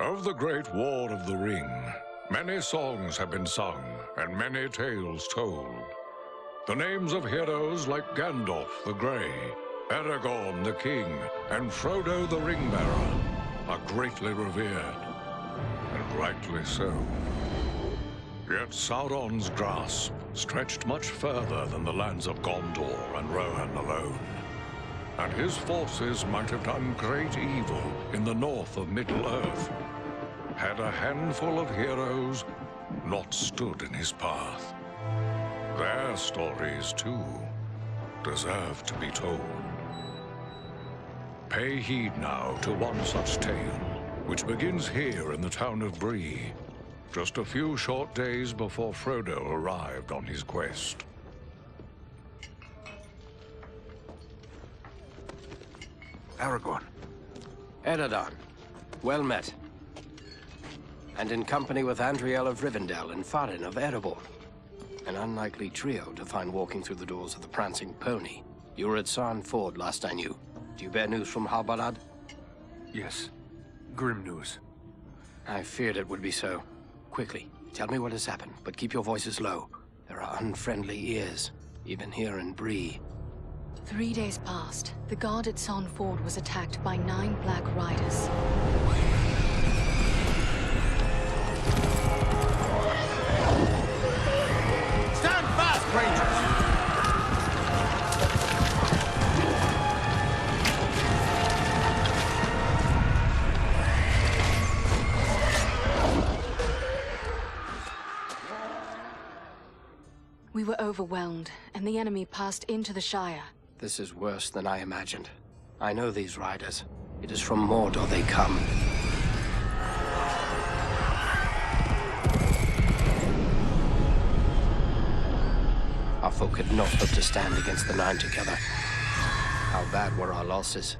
Of the Great War of the Ring, many songs have been sung and many tales told. The names of heroes like Gandalf the Grey, Aragorn the King, and Frodo the Ring-Bearer are greatly revered, and rightly so. Yet Sauron's grasp stretched much further than the lands of Gondor and Rohan alone, and his forces might have done great evil in the north of Middle-earth, had a handful of heroes not stood in his path. Their stories, too, deserve to be told. Pay heed now to one such tale, which begins here in the town of Bree, just a few short days before Frodo arrived on his quest. Aragorn. Eredon, well met. And in company with Andriel of Rivendell and Farin of Erebor. An unlikely trio to find walking through the doors of the Prancing Pony. You were at Sarn Ford last I knew. Do you bear news from Halbarad? Yes. Grim news. I feared it would be so. Quickly, tell me what has happened, but keep your voices low. There are unfriendly ears, even here in Bree. 3 days passed. The guard at Sarn Ford was attacked by 9 Black Riders. Stand fast, Rangers! We were overwhelmed, and the enemy passed into the Shire. This is worse than I imagined. I know these riders. It is from Mordor they come. Our folk could not hope to stand against the 9 together. How bad were our losses?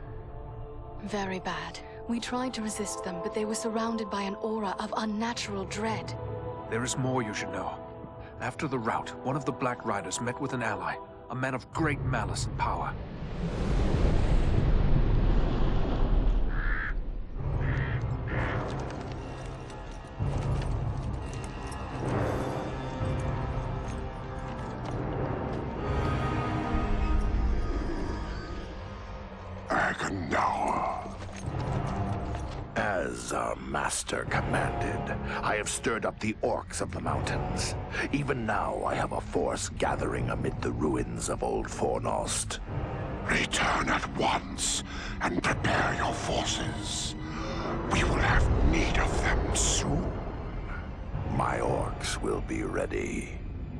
Very bad. We tried to resist them, but they were surrounded by an aura of unnatural dread. There is more you should know. After the rout, one of the Black Riders met with an ally, a man of great malice and power. As our master commanded, I have stirred up the orcs of the mountains. Even now, I have a force gathering amid the ruins of old Fornost. Return at once and prepare your forces. We will have need of them soon. My orcs will be ready.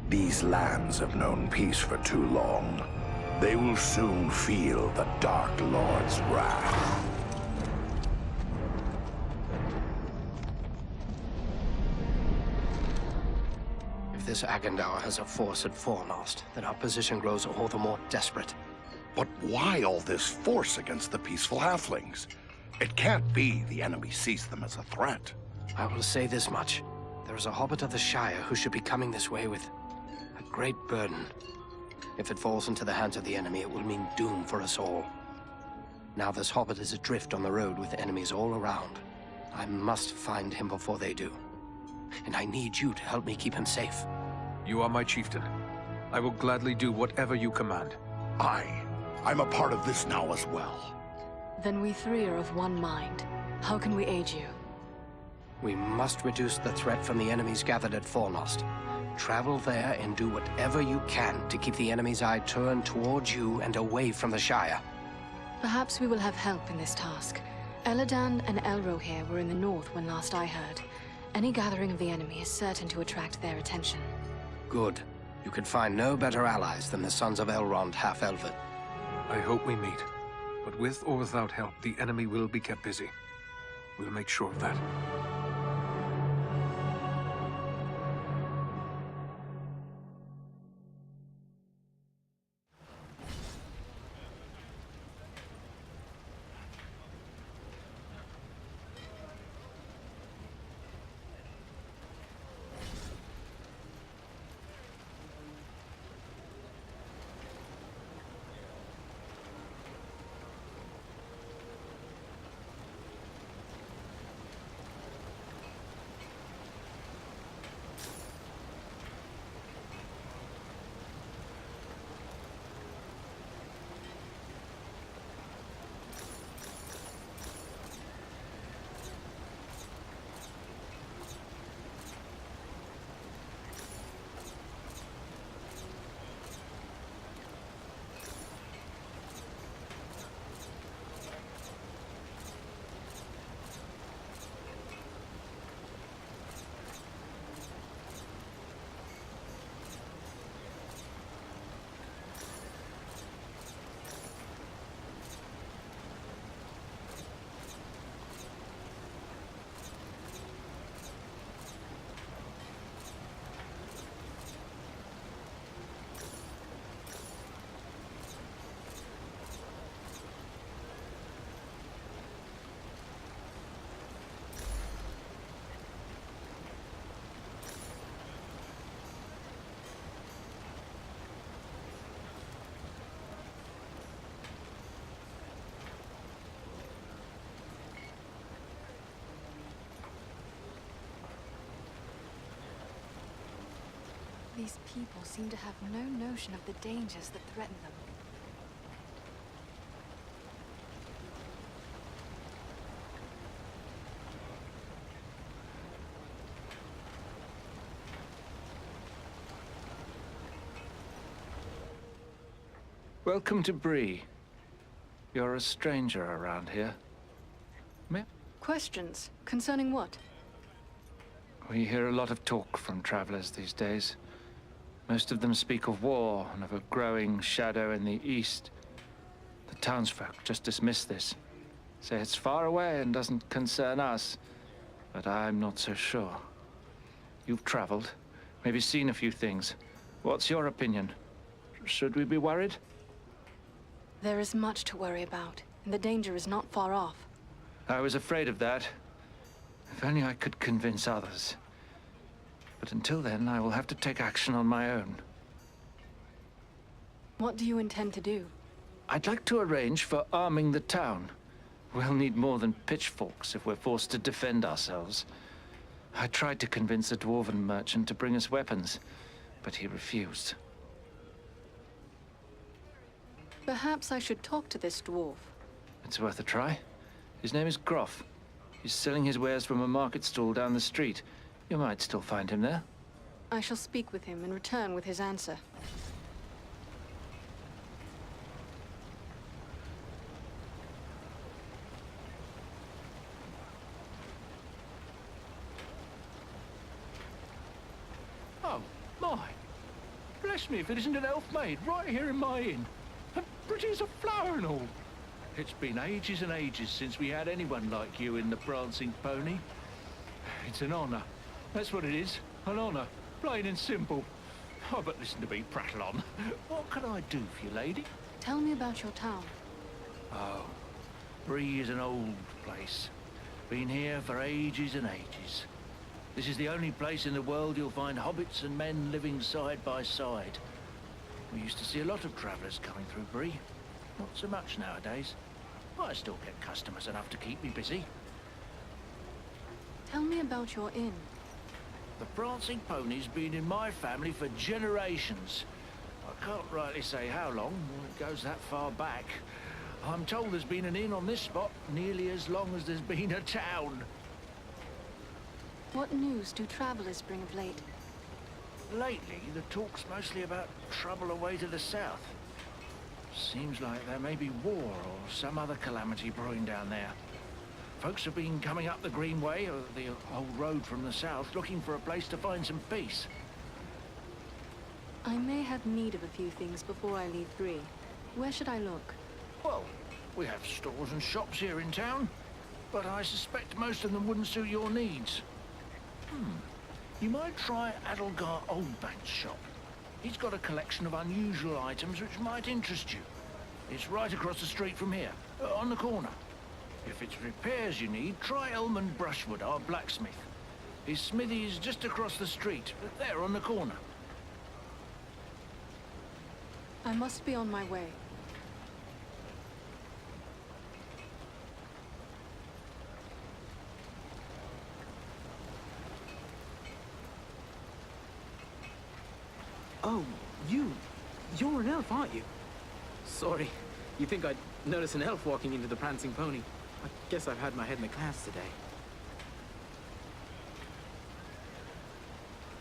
These lands have known peace for too long. They will soon feel the Dark Lord's wrath. If this Agandaur has a force at Fornost, then our position grows all the more desperate. But why all this force against the peaceful halflings? It can't be the enemy sees them as a threat. I will say this much. There is a hobbit of the Shire who should be coming this way with a great burden. If it falls into the hands of the enemy, it will mean doom for us all. Now this hobbit is adrift on the road with enemies all around. I must find him before they do. And I need you to help me keep him safe. You are my chieftain. I will gladly do whatever you command. I'm a part of this now as well. Then we 3 are of one mind. How can we aid you? We must reduce the threat from the enemies gathered at Fornost. Travel there and do whatever you can to keep the enemy's eye turned towards you and away from the Shire. Perhaps we will have help in this task. Eladan and Elrohir were in the north when last I heard. Any gathering of the enemy is certain to attract their attention. Good. You could find no better allies than the sons of Elrond half-elven. I hope we meet. But with or without help, the enemy will be kept busy. We'll make sure of that. These people seem to have no notion of the dangers that threaten them. Welcome to Bree. You're a stranger around here. Questions? Concerning what? We hear a lot of talk from travelers these days. Most of them speak of war and of a growing shadow in the east. The townsfolk just dismiss this. Say it's far away and doesn't concern us. But I'm not so sure. You've traveled, maybe seen a few things. What's your opinion? Should we be worried? There is much to worry about, and the danger is not far off. I was afraid of that. If only I could convince others. But until then, I will have to take action on my own. What do you intend to do? I'd like to arrange for arming the town. We'll need more than pitchforks if we're forced to defend ourselves. I tried to convince a dwarven merchant to bring us weapons, but he refused. Perhaps I should talk to this dwarf. It's worth a try. His name is Groff. He's selling his wares from a market stall down the street. You might still find him there. I shall speak with him and return with his answer. Oh, my. Bless me if it isn't an elf maid right here in my inn. And pretty as a flower and all. It's been ages and ages since we had anyone like you in the Prancing Pony. It's an honor. That's what it is. An honor. Plain and simple. Oh, but listen to me prattle on. What can I do for you, lady? Tell me about your town. Oh, Bree is an old place. Been here for ages and ages. This is the only place in the world you'll find hobbits and men living side by side. We used to see a lot of travellers coming through Bree. Not so much nowadays. But I still get customers enough to keep me busy. Tell me about your inn. The Prancing Pony's been in my family for generations. I can't rightly say how long. It goes that far back. I'm told there's been an inn on this spot nearly as long as there's been a town. What news do travellers bring of late? Lately, the talk's mostly about trouble away to the south. Seems like there may be war or some other calamity brewing down there. Folks have been coming up the Greenway, or the old road from the south, looking for a place to find some peace. I may have need of a few things before I leave Bree. Where should I look? Well, we have stores and shops here in town, but I suspect most of them wouldn't suit your needs. You might try Adelgar Oldbank's shop. He's got a collection of unusual items which might interest you. It's right across the street from here, on the corner. If it's repairs you need, try Elmond Brushwood, our blacksmith. His smithy is just across the street, there on the corner. I must be on my way. Oh, you're an elf, aren't you? Sorry. You think I'd notice an elf walking into the Prancing Pony? I guess I've had my head in the clouds today.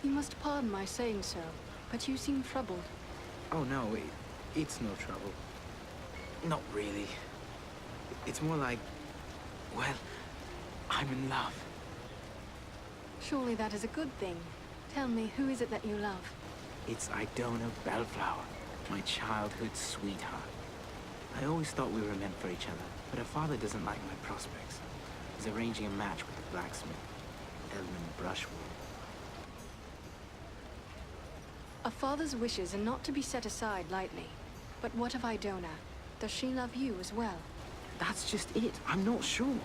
You must pardon my saying so, but you seem troubled. Oh no, it's no trouble. Not really. It's more like, well, I'm in love. Surely that is a good thing. Tell me, who is it that you love? It's Idona Bellflower, my childhood sweetheart. I always thought we were meant for each other, but her father doesn't like my prospects. He's arranging a match with the blacksmith, Elmond Brushwood. A father's wishes are not to be set aside lightly. But what of Idona? Does she love you as well? That's just it. I'm not sure.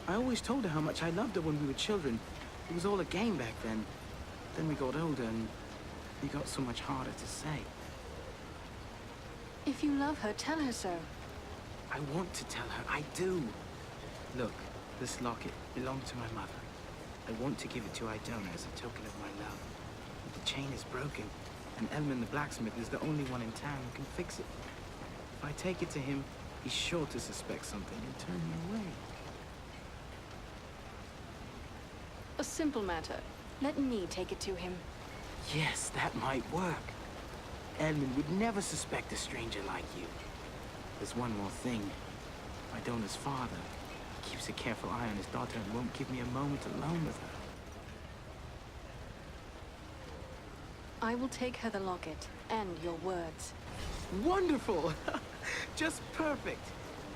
I always told her how much I loved her when we were children. It was all a game back then. Then we got older and it got so much harder to say. If you love her, tell her so. I want to tell her. I do. Look, this locket belonged to my mother. I want to give it to Idona as a token of my love. But the chain is broken. and Elman the blacksmith is the only one in town who can fix it. If I take it to him, he's sure to suspect something and turn me away. A simple matter. Let me take it to him. Yes, that might work. Elman would never suspect a stranger like you. There's one more thing. Idona's father keeps a careful eye on his daughter and won't give me a moment alone with her. I will take her the locket and your words. Wonderful! Just perfect.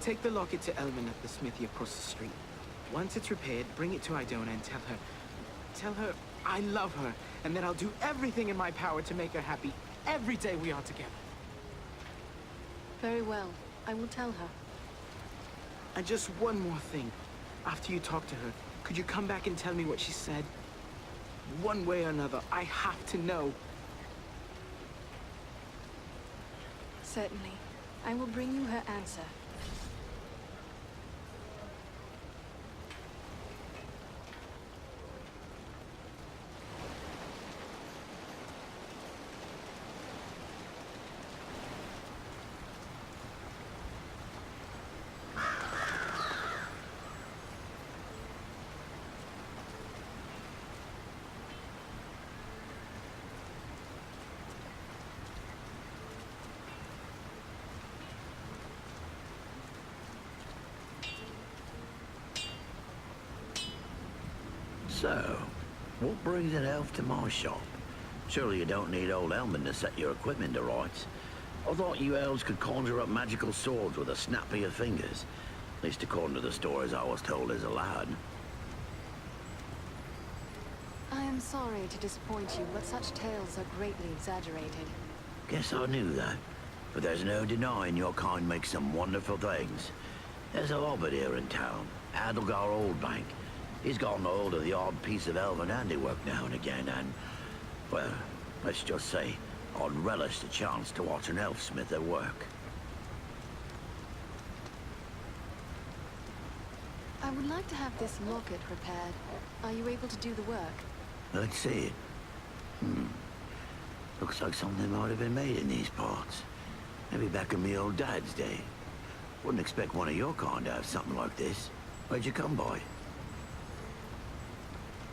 Take the locket to Elman at the smithy across the street. Once it's repaired, bring it to Idona and tell her I love her, and that I'll do everything in my power to make her happy every day we are together. Very well. I will tell her. And just one more thing. After you talk to her, could you come back and tell me what she said? One way or another, I have to know. Certainly. I will bring you her answer. So, what brings an elf to my shop? Surely you don't need old Elman to set your equipment to rights. I thought you elves could conjure up magical swords with a snap of your fingers. At least according to the stories I was told as a lad. I am sorry to disappoint you, but such tales are greatly exaggerated. Guess I knew that. But there's no denying your kind makes some wonderful things. There's a hobbit here in town, Adelgar Oldbank. He's gotten hold of the odd piece of elven handiwork now and again, and, well, let's just say, I'd relish the chance to watch an elfsmith at work. I would like to have this locket repaired. Are you able to do the work? Let's see it. Looks like something might have been made in these parts. Maybe back in me old dad's day. Wouldn't expect one of your kind to have something like this. Where'd you come by?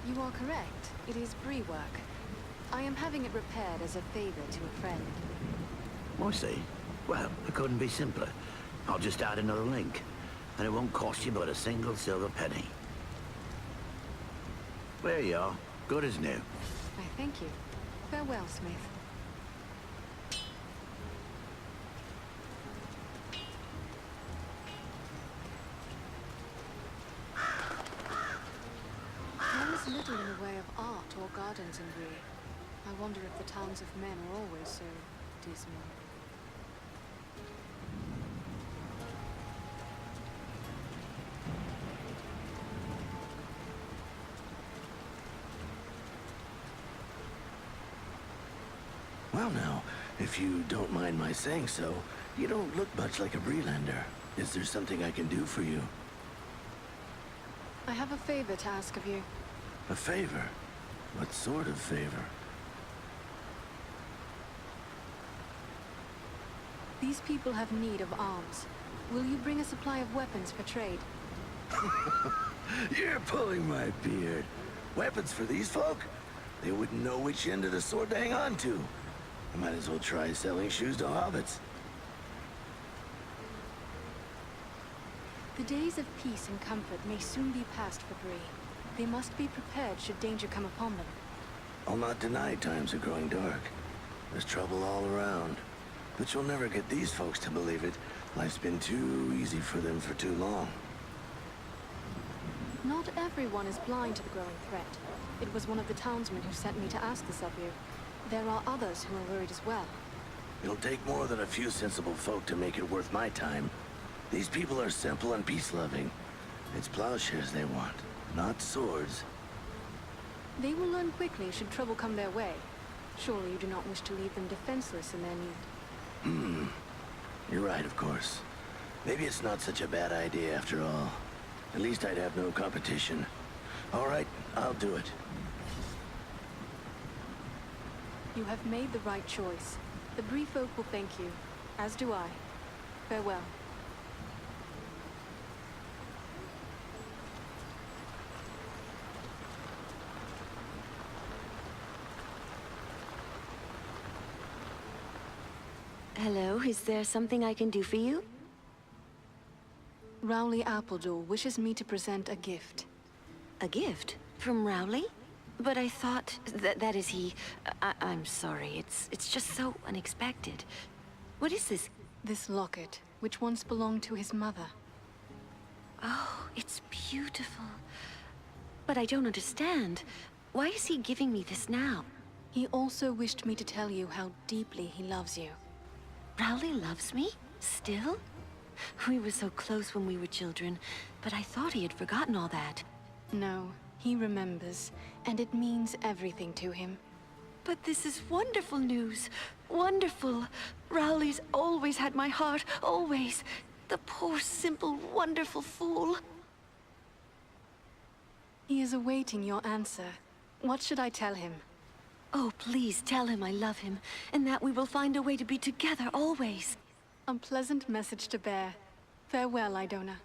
You are correct. It is Bree work. I am having it repaired as a favor to a friend. I see. Well, it couldn't be simpler. I'll just add another link. And it won't cost you but a single silver penny. There you are. Good as new. I thank you. Farewell, Smith. There is little in the way of art or gardens in Bree. I wonder if the towns of men are always so dismal. Well now, if you don't mind my saying so, you don't look much like a Breelander. Is there something I can do for you? I have a favor to ask of you. A favor? What sort of favor? These people have need of arms. Will you bring a supply of weapons for trade? You're pulling my beard. Weapons for these folk? They wouldn't know which end of the sword to hang on to. I might as well try selling shoes to hobbits. The days of peace and comfort may soon be past for Bree. They must be prepared should danger come upon them. I'll not deny times are growing dark. There's trouble all around. But you'll never get these folks to believe it. Life's been too easy for them for too long. Not everyone is blind to the growing threat. It was one of the townsmen who sent me to ask this of you. There are others who are worried as well. It'll take more than a few sensible folk to make it worth my time. These people are simple and peace-loving. It's plowshares they want, not swords. They will learn quickly should trouble come their way. Surely you do not wish to leave them defenseless in their need. You're right, of course. Maybe it's not such a bad idea after all. At least I'd have no competition. All right, I'll do it. You have made the right choice. The Bree folk will thank you, as do I. Farewell. Hello, is there something I can do for you? Rowley Appledore wishes me to present a gift. A gift? From Rowley? But I thought that is he. I'm sorry, it's just so unexpected. What is this? This locket, which once belonged to his mother. Oh, it's beautiful. But I don't understand. Why is he giving me this now? He also wished me to tell you how deeply he loves you. Rowley loves me? Still? We were so close when we were children, but I thought he had forgotten all that. No, he remembers, and it means everything to him. But this is wonderful news. Wonderful. Rowley's always had my heart, always. The poor, simple, wonderful fool. He is awaiting your answer. What should I tell him? Oh, please tell him I love him, and that we will find a way to be together always. A pleasant message to bear. Farewell, Idona.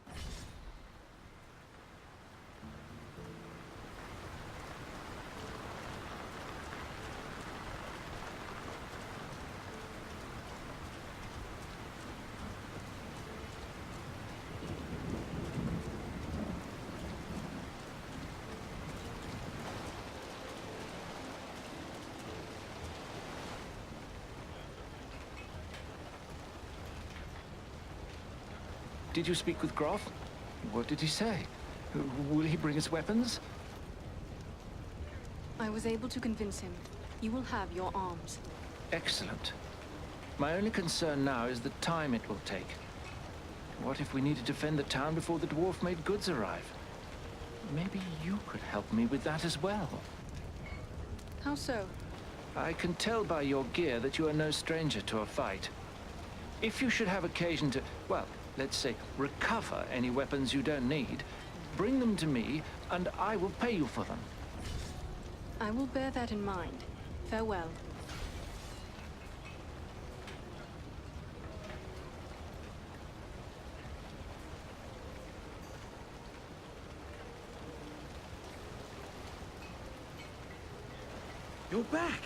Did you speak with Groff? What did he say? Will he bring us weapons? I was able to convince him. You will have your arms. Excellent. My only concern now is the time it will take. What if we need to defend the town before the dwarf-made goods arrive? Maybe you could help me with that as well. How so? I can tell by your gear that you are no stranger to a fight. If you should have occasion to, well, let's say, recover any weapons you don't need, bring them to me, and I will pay you for them. I will bear that in mind. Farewell. You're back!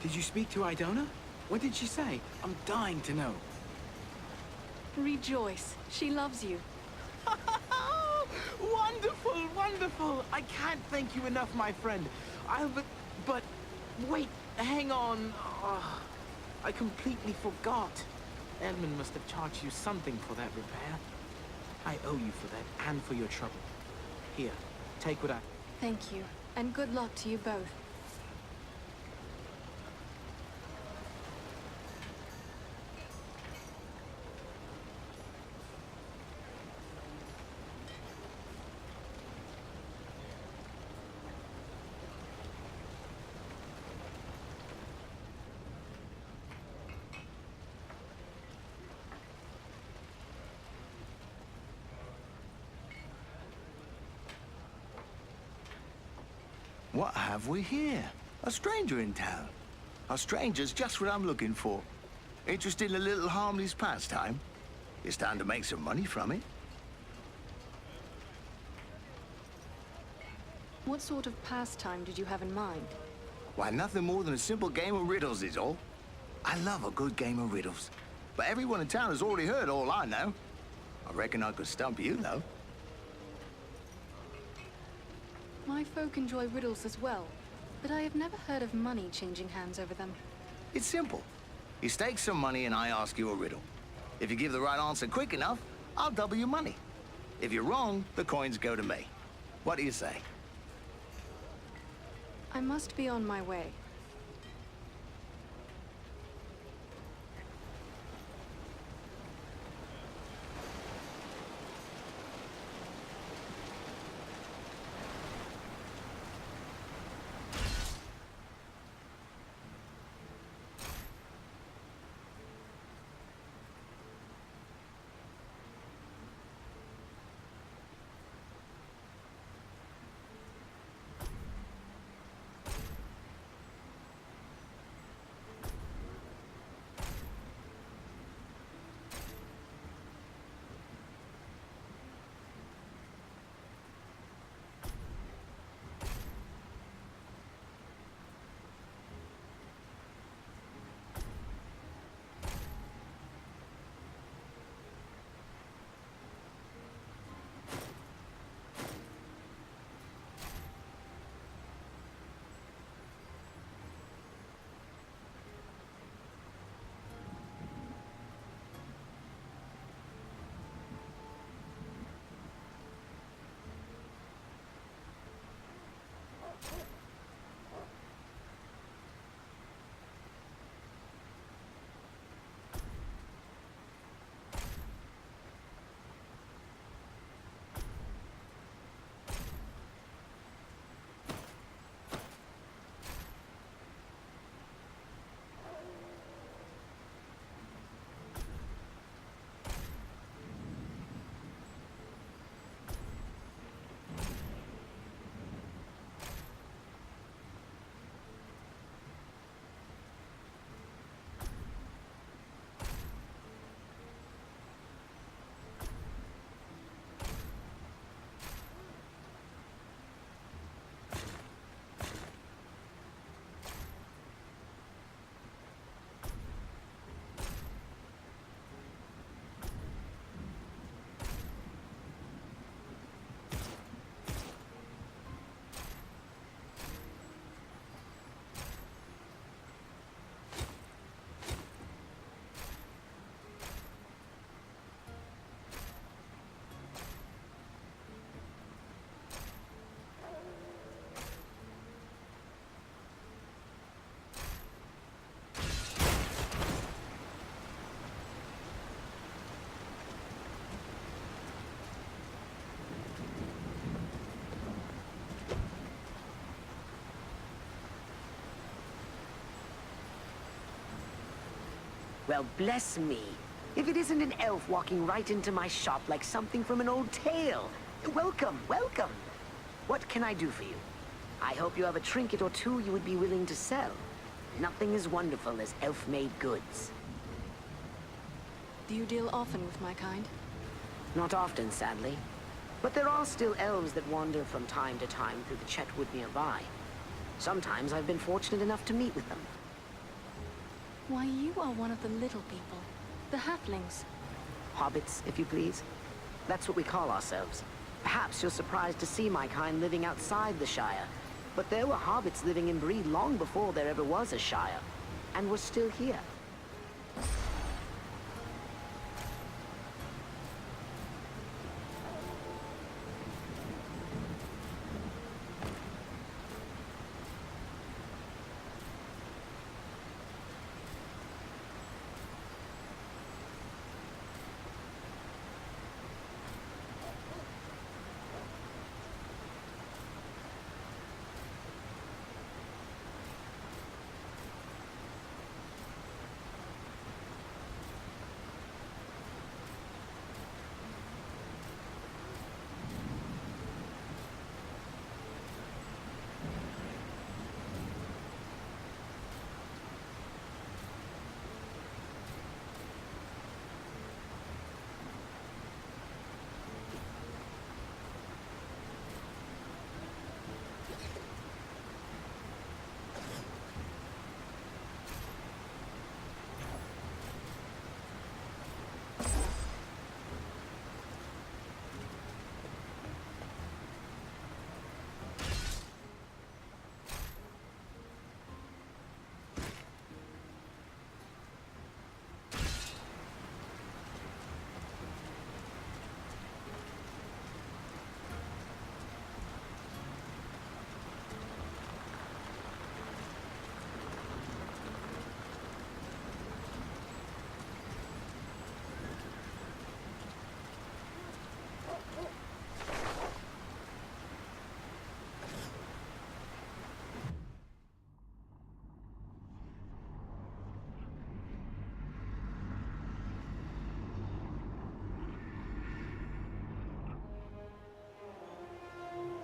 Did you speak to Idona? What did she say? I'm dying to know. Rejoice. She loves you. Wonderful, wonderful! I can't thank you enough, my friend. But wait, hang on. Oh, I completely forgot. Edmund must have charged you something for that repair. I owe you for that and for your trouble. Here, take what I... Thank you, and good luck to you both. What have we here? A stranger in town. A stranger's just what I'm looking for. Interested in a little harmless pastime? It's time to make some money from it. What sort of pastime did you have in mind? Why, nothing more than a simple game of riddles is all. I love a good game of riddles. But everyone in town has already heard all I know. I reckon I could stump you, though. My folk enjoy riddles as well, but I have never heard of money changing hands over them. It's simple. You stake some money and I ask you a riddle. If you give the right answer quick enough, I'll double your money. If you're wrong, the coins go to me. What do you say? I must be on my way. Well, bless me. If it isn't an elf walking right into my shop like something from an old tale. Welcome, welcome. What can I do for you? I hope you have a trinket or two you would be willing to sell. Nothing as wonderful as elf-made goods. Do you deal often with my kind? Not often, sadly. But there are still elves that wander from time to time through the Chetwood nearby. Sometimes I've been fortunate enough to meet with them. Why, you are one of the little people. The halflings. Hobbits, if you please. That's what we call ourselves. Perhaps you're surprised to see my kind living outside the Shire. But there were hobbits living in Bree long before there ever was a Shire. And we're still here.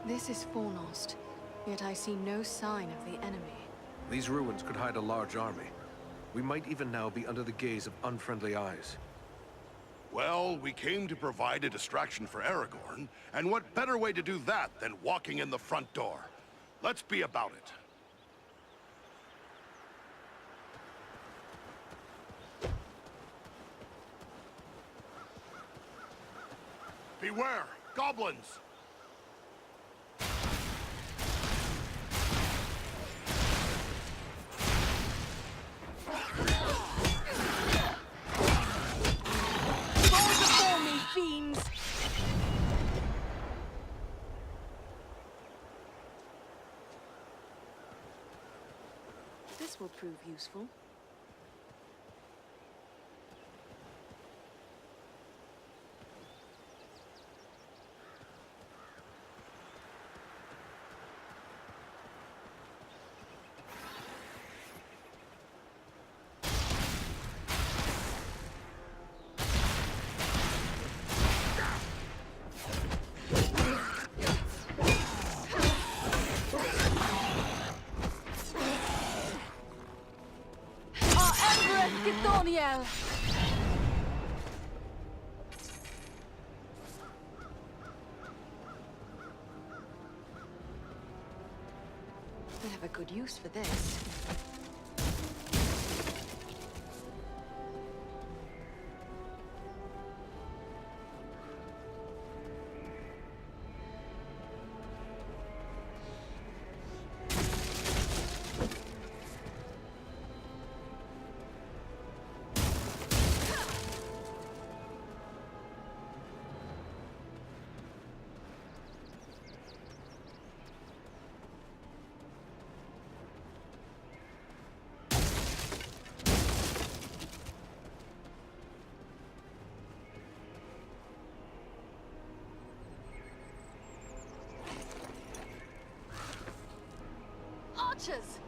This is Fornosta, yet I see no sign of the enemy. These ruins could hide a large army. We might even now be under the gaze of unfriendly eyes. Well, we came to provide a distraction for Aragorn, and what better way to do that than walking in the front door? Let's be about it. Beware! Goblins! This will prove useful. I have a good use for this. Archers!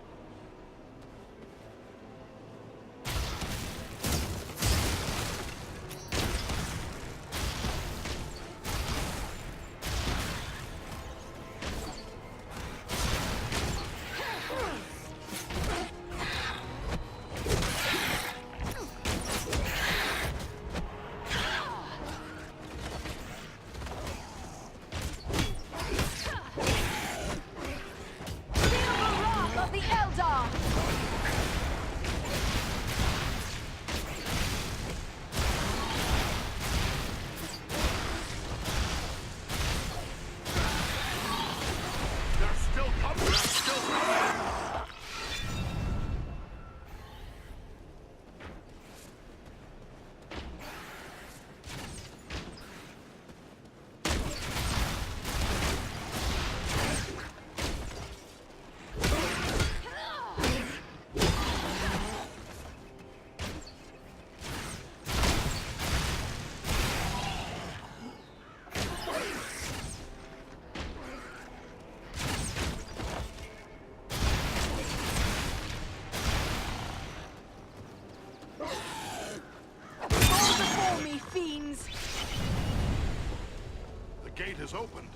gate is opened.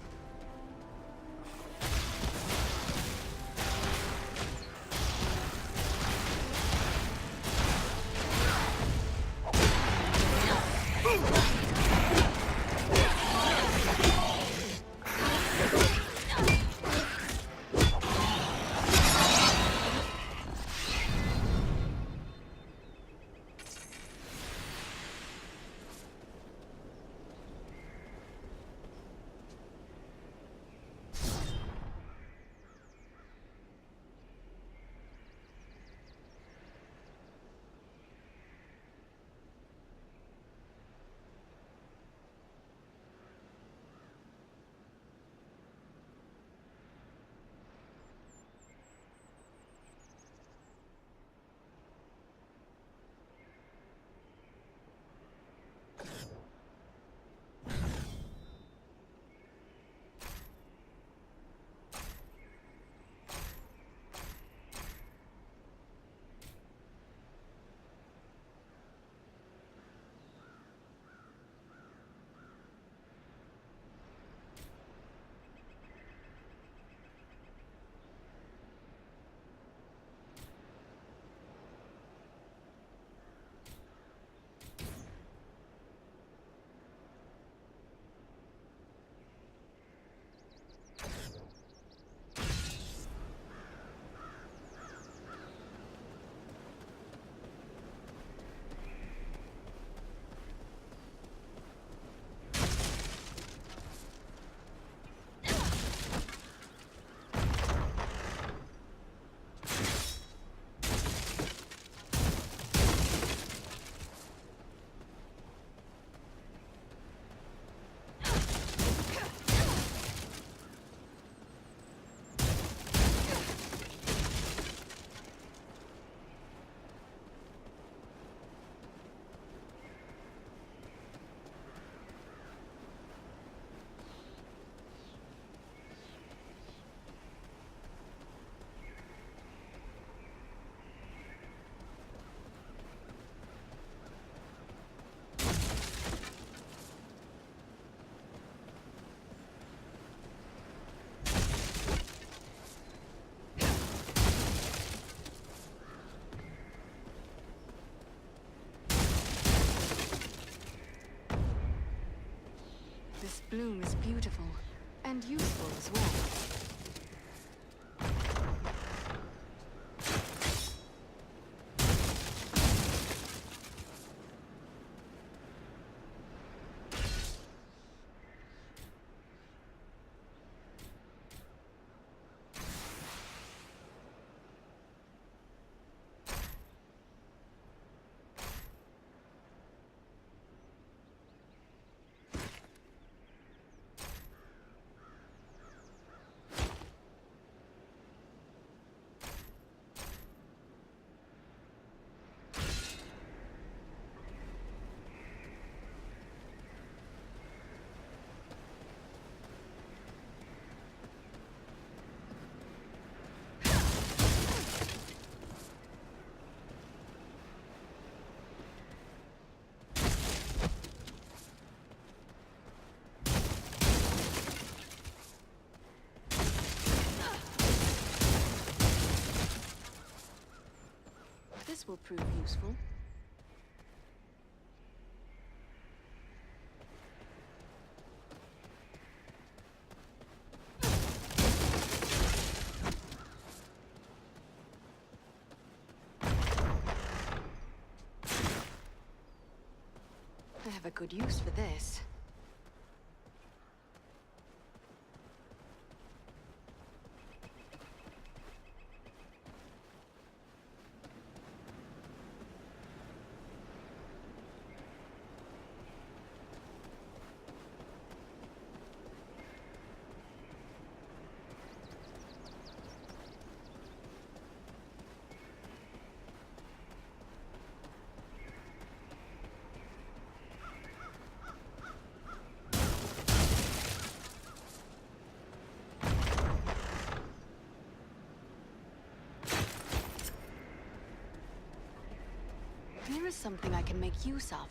This bloom is beautiful, and useful as well. This will prove useful. I have a good use for this. Here is something I can make use of.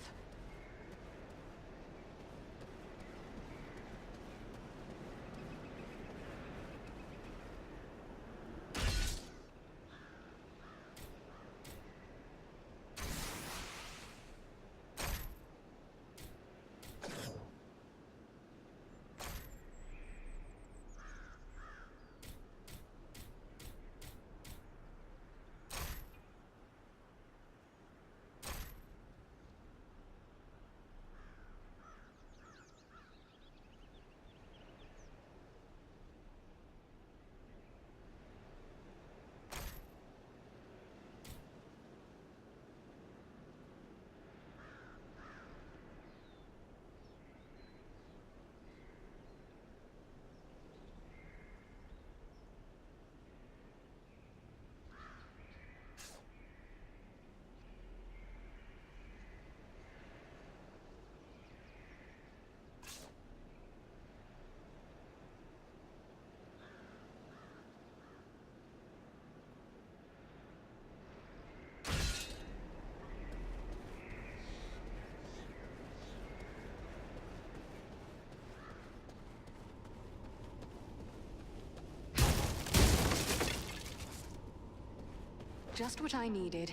Just what I needed.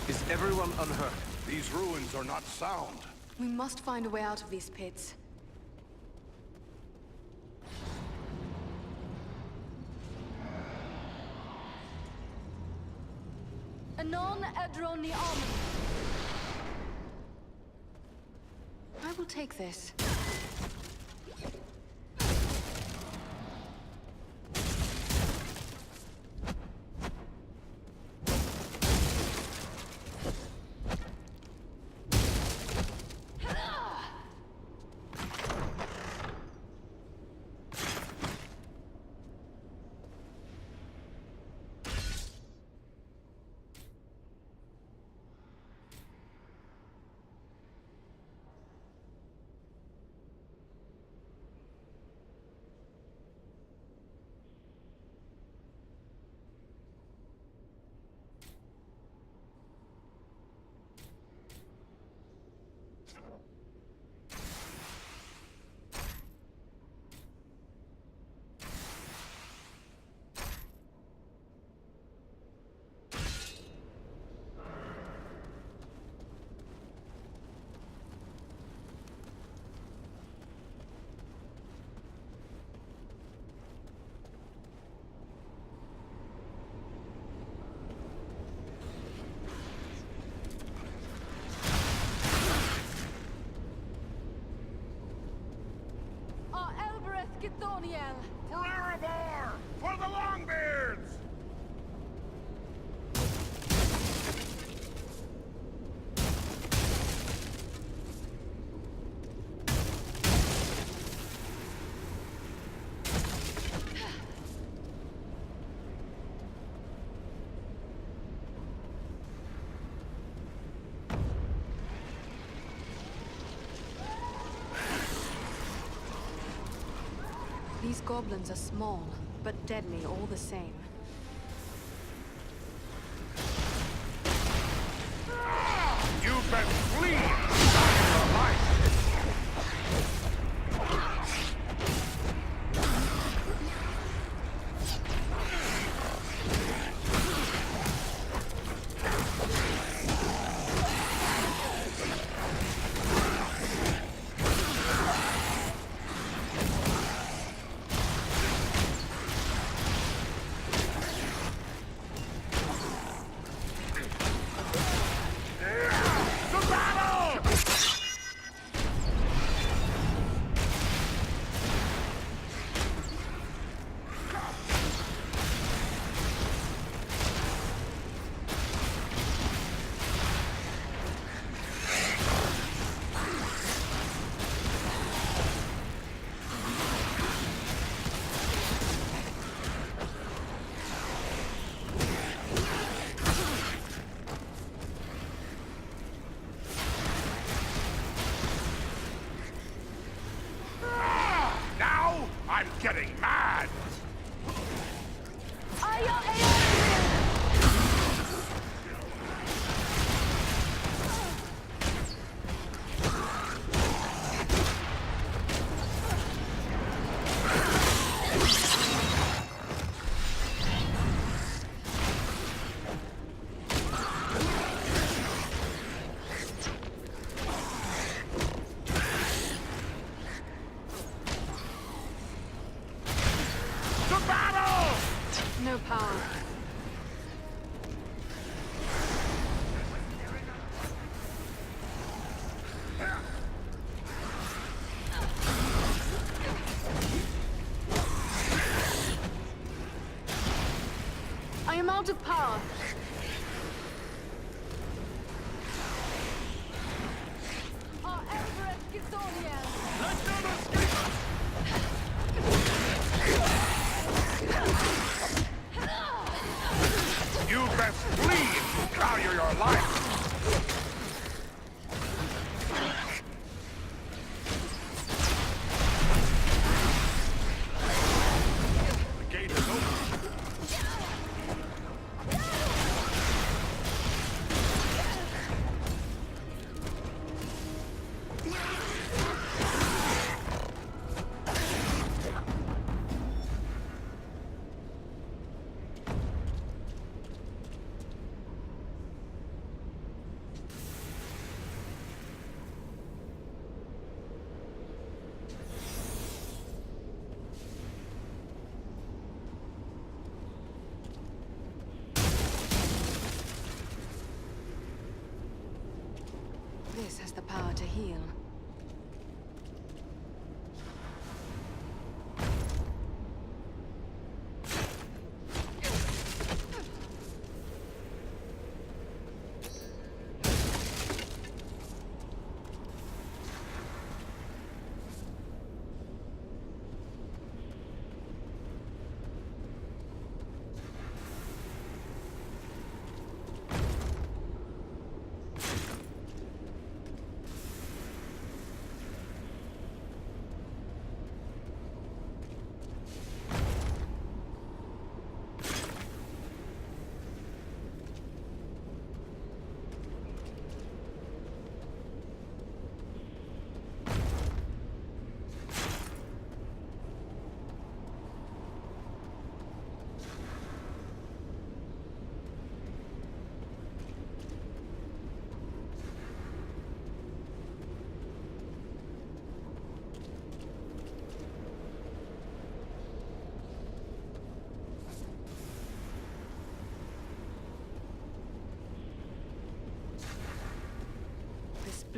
Is everyone unhurt? These ruins are not sound. We must find a way out of these pits. Anon Edroni Almond. I will take this. Githoniel! For Erebor! For the Longbeards! These goblins are small, but deadly all the same. You best flee! Your life! I'm getting mad! No power. I am out of power. Our Empress Githoniel. Let them escape! You best flee if you value your life! The gate is open.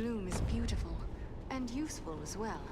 bloom is beautiful, and useful as well.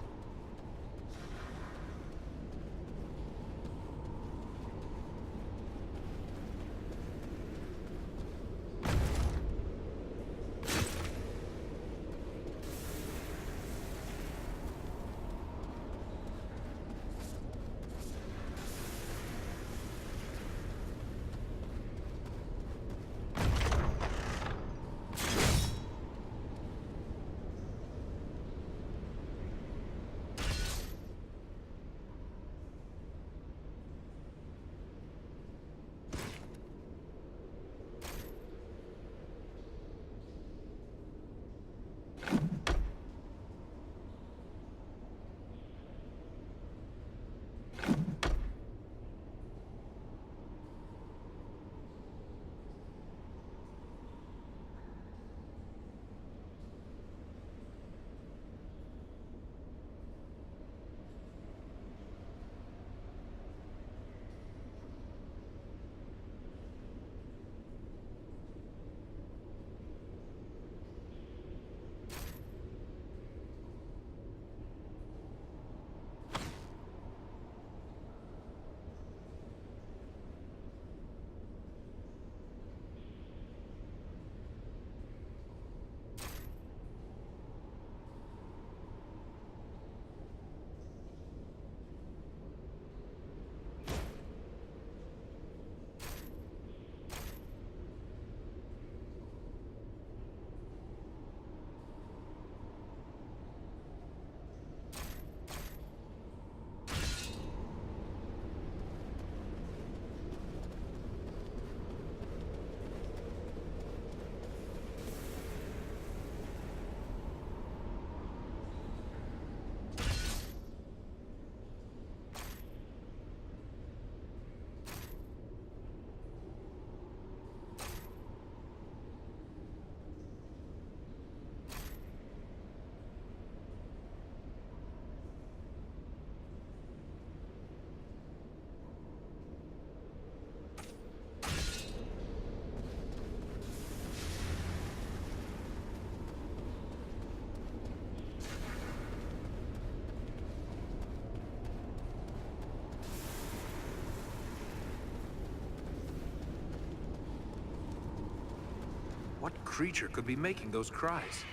What creature could be making those cries?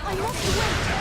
I must wait!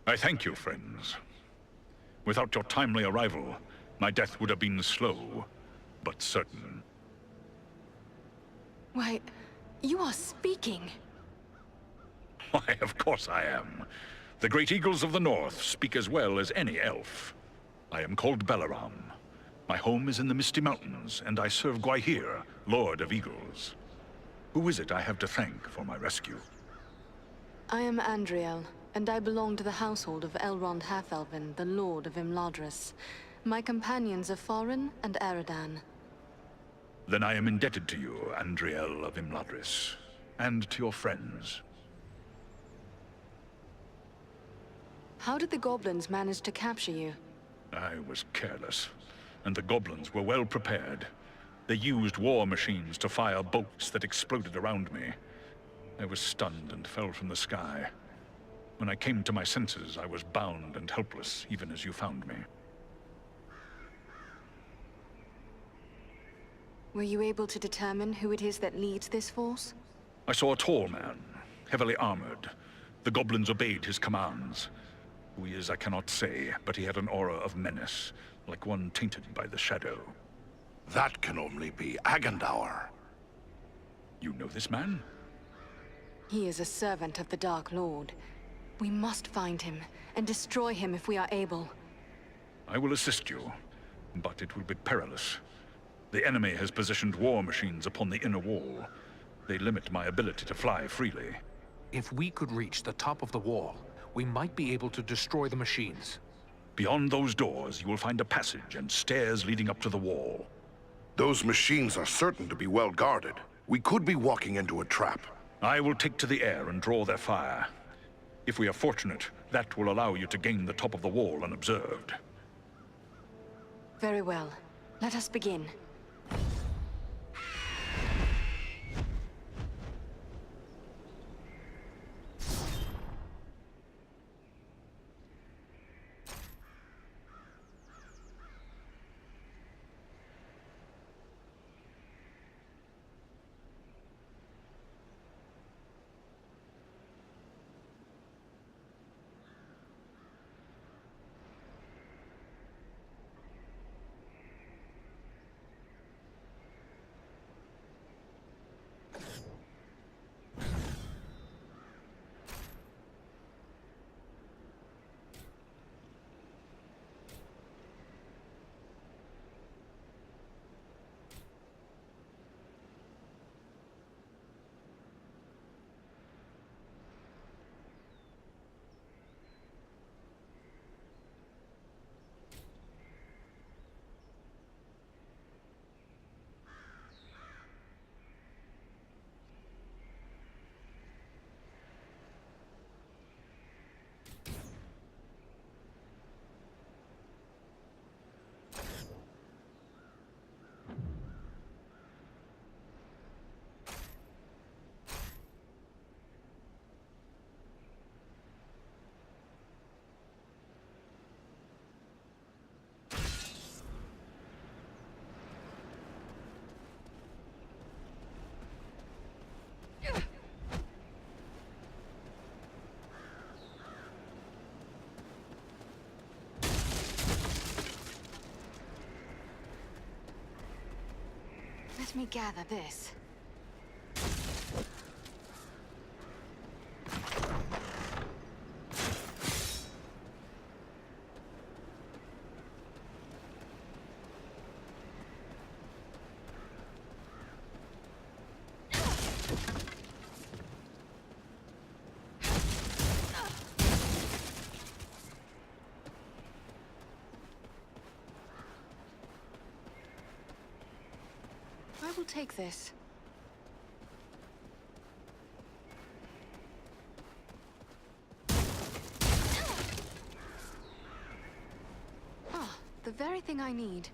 I thank you, friends. Without your timely arrival, my death would have been slow, but certain. Why, you are speaking. Why, of course I am. The great eagles of the north speak as well as any elf. I am called Balaram. My home is in the Misty Mountains, and I serve Gwaihir, Lord of Eagles. Who is it I have to thank for my rescue? I am Andriel, and I belong to the household of Elrond Half-Elven, the Lord of Imladris. My companions are Farin and Eridan. Then I am indebted to you, Andriel of Imladris, and to your friends. How did the goblins manage to capture you? I was careless, and the goblins were well prepared. They used war machines to fire bolts that exploded around me. I was stunned and fell from the sky. When I came to my senses, I was bound and helpless, even as you found me. Were you able to determine who it is that leads this force? I saw a tall man, heavily armored. The goblins obeyed his commands. Who he is, I cannot say, but he had an aura of menace, like one tainted by the shadow. That can only be Agandaur. You know this man? He is a servant of the Dark Lord. We must find him, and destroy him if we are able. I will assist you, but it will be perilous. The enemy has positioned war machines upon the inner wall. They limit my ability to fly freely. If we could reach the top of the wall, we might be able to destroy the machines. Beyond those doors, you will find a passage and stairs leading up to the wall. Those machines are certain to be well guarded. We could be walking into a trap. I will take to the air and draw their fire. If we are fortunate, that will allow you to gain the top of the wall unobserved. Very well. Let us begin. Let me gather this. I will take this. Ah, the very thing I need.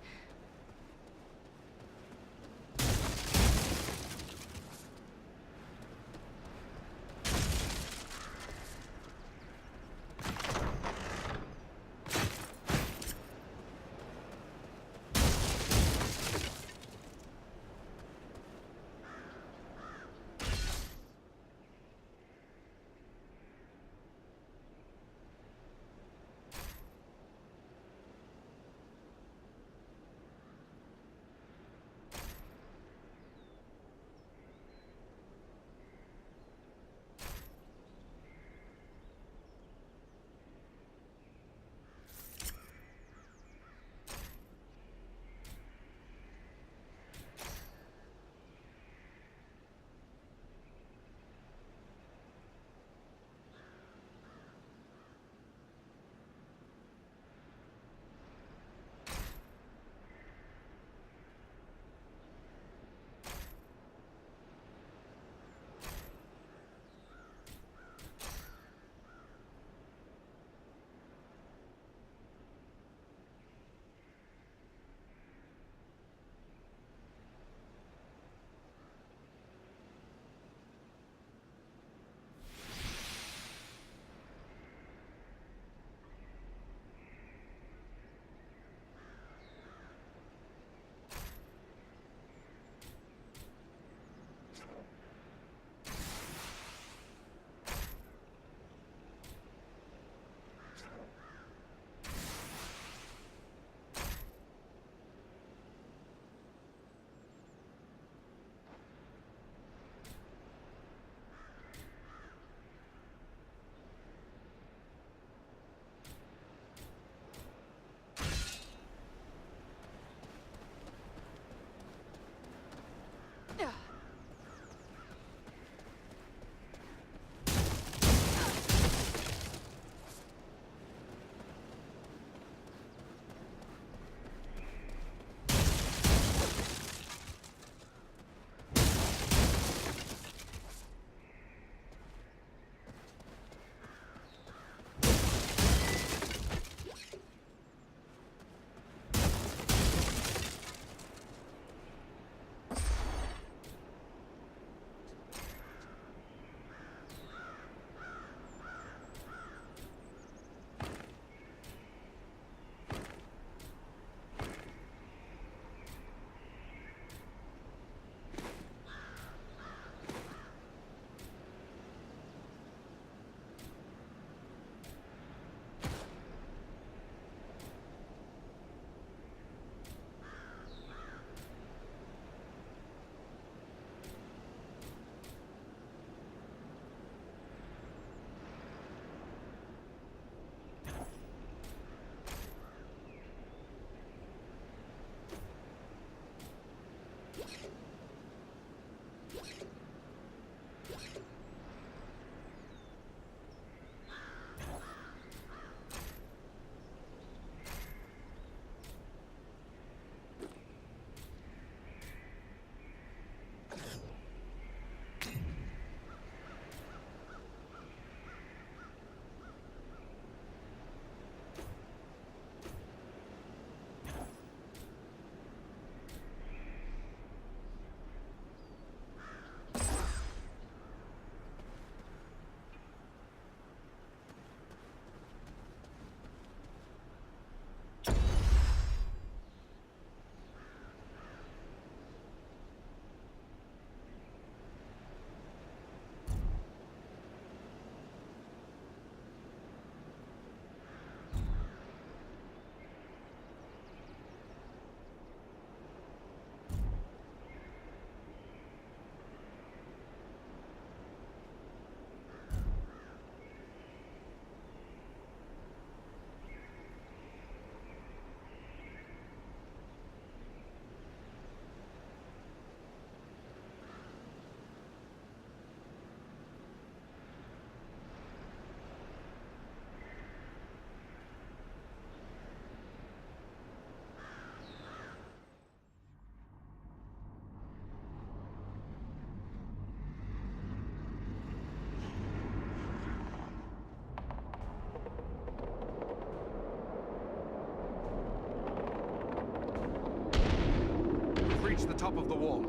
the top of the wall.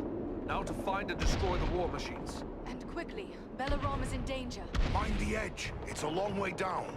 Now to find and destroy the war machines. And quickly. Belarom is in danger. Mind the edge. It's a long way down.